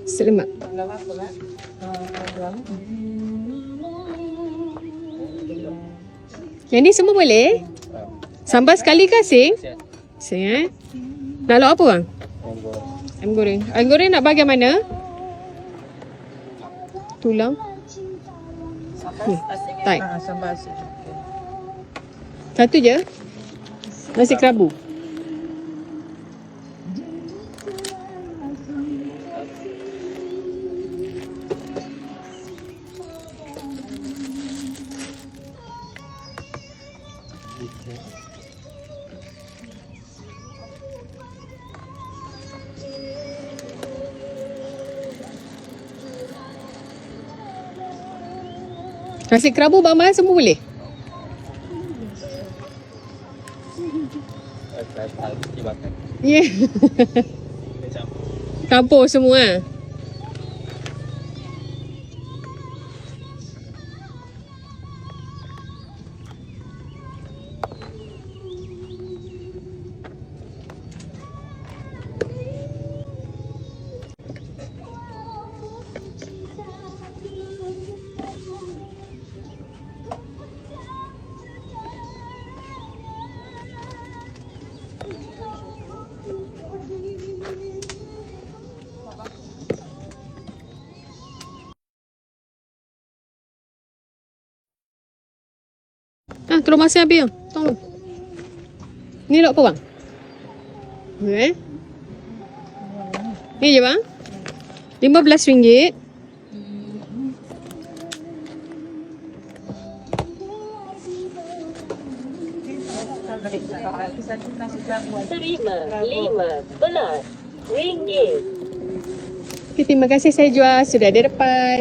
Selamat. Yang ni semua boleh? Sambal sekali ke asing? Asing Nak lauk apa bang? Ayam goreng. Ayam goreng nak bahagian mana? Tulang. Tak. Sambal asin. Satu je. Nasi kerabu. Nasi kerabu bang semua boleh? Ya. Yeah. Campur semua. Telur masin habis bang. Tolong. Ni lauk apa bang? Ni je bang. RM15. RM15 ringgit. Okay, terima kasih saya jual. Sudah ada depan.